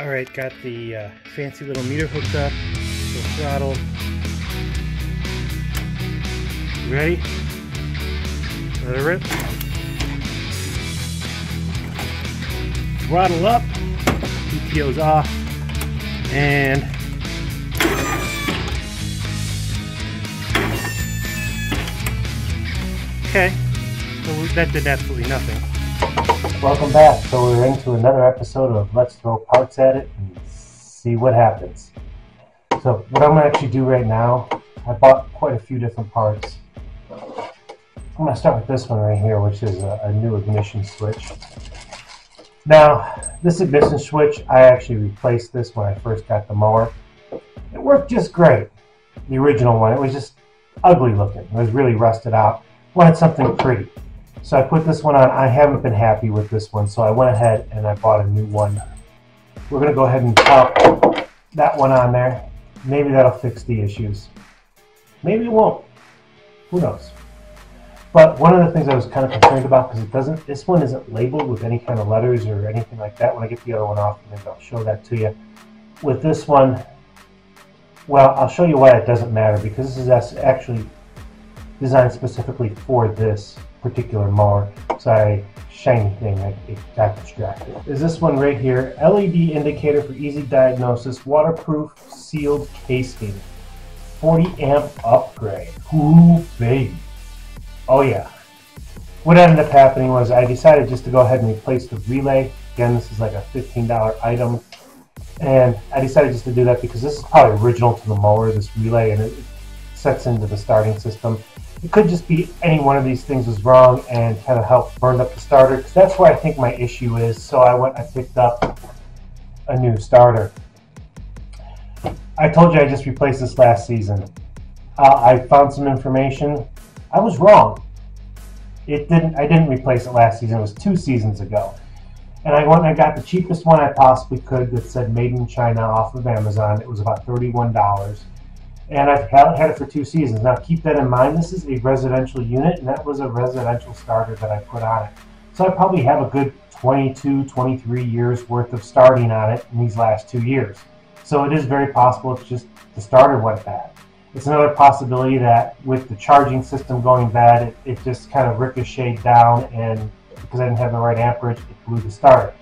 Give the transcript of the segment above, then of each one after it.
Alright, got the fancy little meter hooked up, little throttle. You ready? Let it rip. Throttle up, PTO's off, and okay, so that did absolutely nothing. Welcome back. So we're into another episode of Let's Throw Parts at It and see what happens. So what I'm going to actually do right now, I bought quite a few different parts. I'm going to start with this one right here, which is a new ignition switch. Now, this ignition switch, I actually replaced this when I first got the mower. It worked just great. The original one, it was just ugly looking. It was really rusted out. Wanted something pretty. So I put this one on. I haven't been happy with this one, so I went ahead and I bought a new one. We're going to go ahead and pop that one on there. Maybe that'll fix the issues. Maybe it won't. Who knows? But one of the things I was kind of concerned about, because this one isn't labeled with any kind of letters or anything like that. When I get the other one off, maybe I'll show that to you. With this one, well, I'll show you why it doesn't matter, because this is actually designed specifically for this particular mower. Sorry, shiny thing, it got distracted. Is this one right here, LED indicator for easy diagnosis, waterproof sealed casing, 40 amp upgrade. Ooh, baby. Oh yeah. What ended up happening was I decided just to go ahead and replace the relay. Again, this is like a $15 item. And I decided just to do that because this is probably original to the mower, this relay, and it sets into the starting system. It could just be any one of these things was wrong and kind of helped burn up the starter, because that's where I think my issue is. So I picked up a new starter. I told you I just replaced this last season. I found some information. I was wrong. I didn't replace it last season. It was 2 seasons ago. And I went and I got the cheapest one I possibly could that said made in China off of Amazon. It was about $31. And I've had it for 2 seasons. Now keep that in mind, this is a residential unit, and that was a residential starter that I put on it. So I probably have a good 22, 23 years worth of starting on it in these last 2 years. So it is very possible it's just the starter went bad. It's another possibility that with the charging system going bad, it just kind of ricocheted down, and because I didn't have the right amperage, it blew the starter.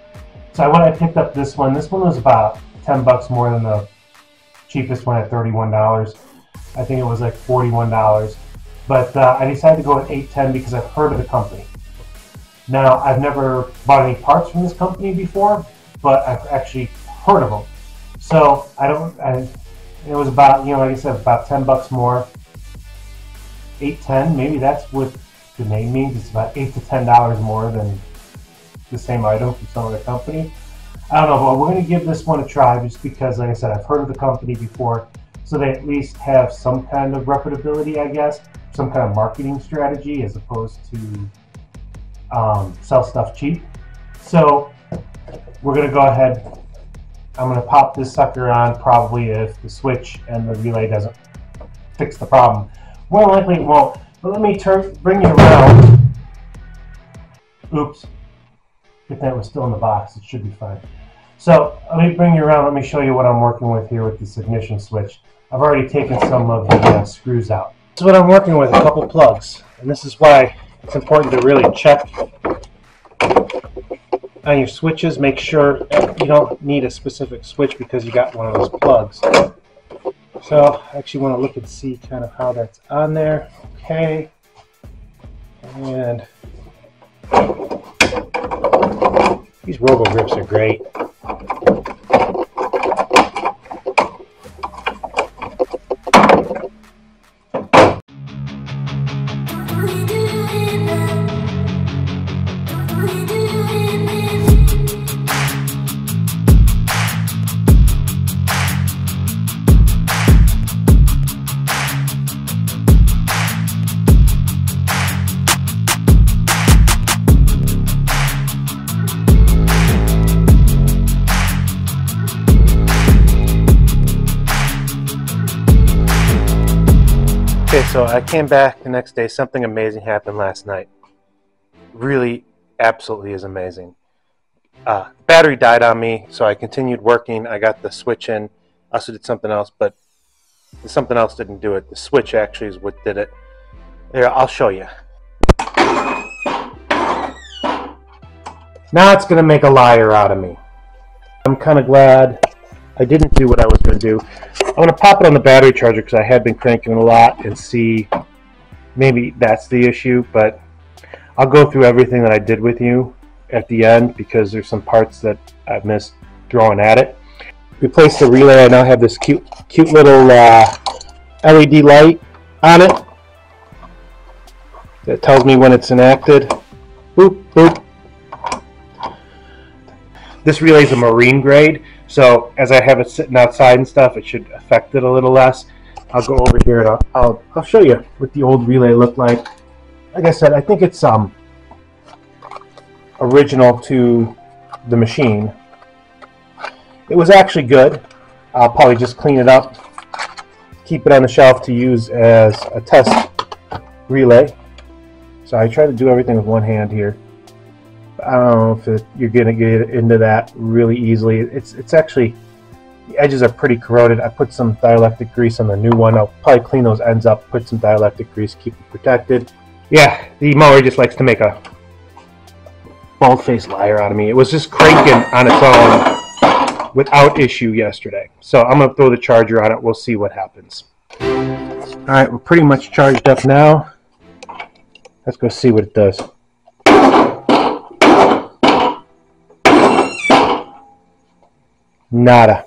So I picked up this one. This one was about 10 bucks more than the cheapest one at $31. I think it was like $41. But I decided to go with 810 because I've heard of the company. Now, I've never bought any parts from this company before, but I've actually heard of them. So it was about, like I said, about 10 bucks more. 810, maybe that's what the name means. It's about $8 to $10 more than the same item from some other company. I don't know, but we're going to give this one a try just because, like I said, I've heard of the company before, so they at least have some kind of reputability, I guess, some kind of marketing strategy as opposed to sell stuff cheap. So we're going to go ahead. I'm going to pop this sucker on probably if the switch and the relay doesn't fix the problem. More likely it won't, but let me bring you around. Oops. If that was still in the box, it should be fine. So let me bring you around. Let me show you what I'm working with here with this ignition switch. I've already taken some of the screws out. This is what I'm working with, a couple plugs. And this is why it's important to really check on your switches. Make sure you don't need a specific switch because you got one of those plugs. So I actually want to look and see kind of how that's on there. Okay. And these robo grips are great. Okay, so I came back the next day. Something amazing happened last night. Really, absolutely is amazing. Battery died on me, so I continued working. I got the switch in. I also did something else, but something else didn't do it. The switch actually is what did it. Here, I'll show you. Now it's going to make a liar out of me. I'm kind of glad I didn't do what I was going to do. I'm going to pop it on the battery charger because I had been cranking it a lot and see maybe that's the issue, but I'll go through everything that I did with you at the end because there's some parts that I've missed throwing at it. Replaced the relay. I now have this cute little LED light on it that tells me when it's enacted. Boop, boop. This relay is a marine grade, so as I have it sitting outside and stuff, it should affect it a little less. I'll go over here and I'll show you what the old relay looked like. Like I said, I think it's original to the machine. It was actually good. I'll probably just clean it up, keep it on the shelf to use as a test relay. So I try to do everything with one hand here. I don't know if you're going to get into that really easily. It's actually, the edges are pretty corroded. I put some dielectric grease on the new one. I'll probably clean those ends up, put some dielectric grease, keep it protected. Yeah, the mower just likes to make a bald-faced liar out of me. It was just cranking on its own without issue yesterday. So I'm going to throw the charger on it. We'll see what happens. Alright, we're pretty much charged up now. Let's go see what it does. Nada.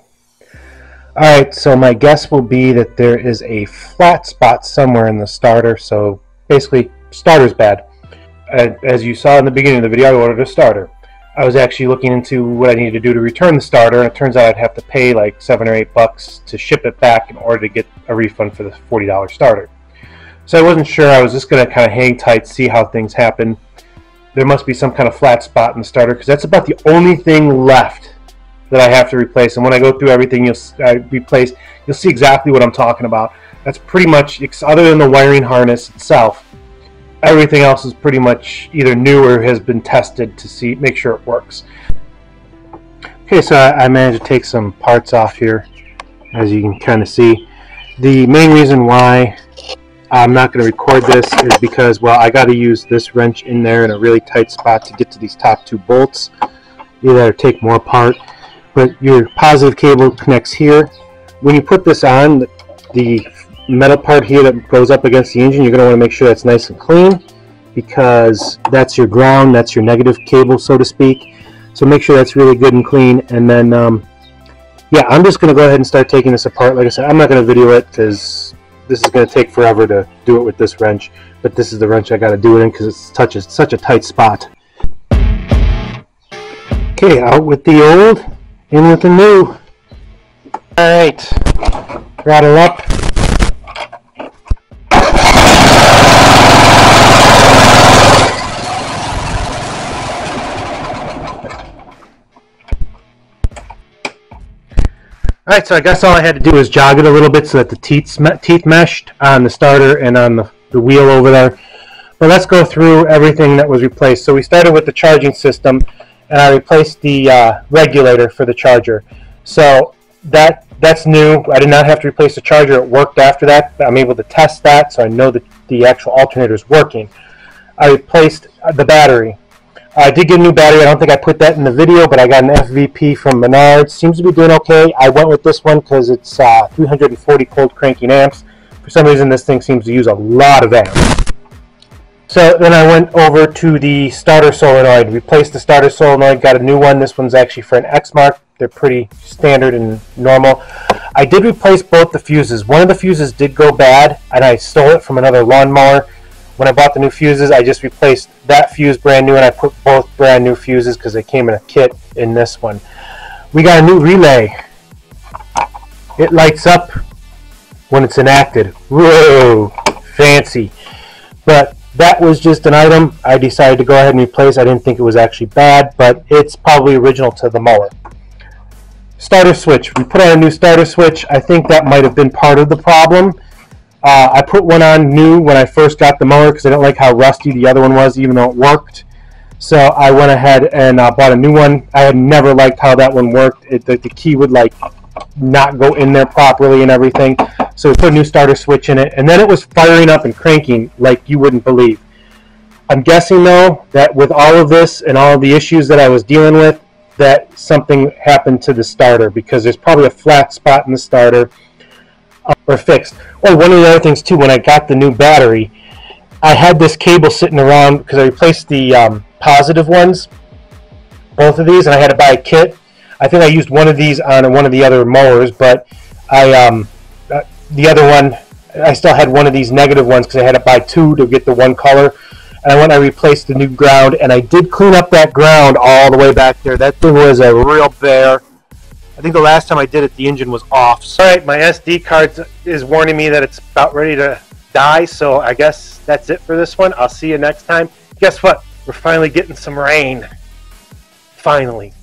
Alright, so my guess will be that there is a flat spot somewhere in the starter. So basically, starter's bad. As you saw in the beginning of the video, I ordered a starter. I was actually looking into what I needed to do to return the starter, and it turns out I'd have to pay like $7 or $8 to ship it back in order to get a refund for the $40 starter. So I wasn't sure. I was just going to kind of hang tight, see how things happen. There must be some kind of flat spot in the starter because that's about the only thing left that I have to replace. And when I go through everything you'll see exactly what I'm talking about. That's pretty much, other than the wiring harness itself, everything else is pretty much either new or has been tested to make sure it works. Okay, so I managed to take some parts off here, as you can kind of see. The main reason why I'm not going to record this is because, well, I got to use this wrench in there in a really tight spot to get to these top two bolts. You gotta take more apart. But your positive cable connects here. When you put this on, the metal part here that goes up against the engine, you're going to want to make sure that's nice and clean because that's your ground, that's your negative cable, so to speak. So make sure that's really good and clean. And then, yeah, I'm just going to go ahead and start taking this apart. Like I said, I'm not going to video it because this is going to take forever to do it with this wrench. But this is the wrench I got to do it in because it's such a tight spot. Okay, out with the old, in with the new. Alright, throttle up. Alright, so I guess all I had to do was jog it a little bit so that the teeth meshed on the starter and on the wheel over there. But let's go through everything that was replaced. So we started with the charging system, and I replaced the regulator for the charger. So that's new. I did not have to replace the charger. It worked after that. I'm able to test that, so I know that the actual alternator is working. I replaced the battery. I did get a new battery. I don't think I put that in the video, but I got an FVP from Menards. Seems to be doing okay. I went with this one because it's 340 cold cranking amps. For some reason, this thing seems to use a lot of amps. So then I went over to the starter solenoid, replaced the starter solenoid, got a new one. This one's actually for an X mark. They're pretty standard and normal. I did replace both the fuses. One of the fuses did go bad, and I stole it from another lawnmower. When I bought the new fuses, I just replaced that fuse brand new, and I put both brand new fuses because they came in a kit in this one. We got a new relay. It lights up when it's enacted. Whoa, fancy. But that was just an item I decided to go ahead and replace. I didn't think it was actually bad, but it's probably original to the mower. Starter switch. We put on a new starter switch. I think that might have been part of the problem. I put one on new when I first got the mower because I didn't like how rusty the other one was, even though it worked. So I went ahead and bought a new one. I had never liked how that one worked. The key would like not go in there properly and everything. So we put a new starter switch in it, and then it was firing up and cranking like you wouldn't believe. I'm guessing though that with all of this and all of the issues that I was dealing with, that something happened to the starter, because there's probably a flat spot in the starter or fixed. Oh, one of the other things too, when I got the new battery, I had this cable sitting around because I replaced the positive ones, both of these, and I had to buy a kit. I think I used one of these on one of the other mowers, but the other one, I still had one of these negative ones because I had to buy two to get the one color. And I went and I replaced the new ground, and I did clean up that ground all the way back there. That thing was a real bear. I think the last time I did it, the engine was off. So, all right, my SD card is warning me that it's about ready to die, so I guess that's it for this one. I'll see you next time. Guess what? We're finally getting some rain. Finally.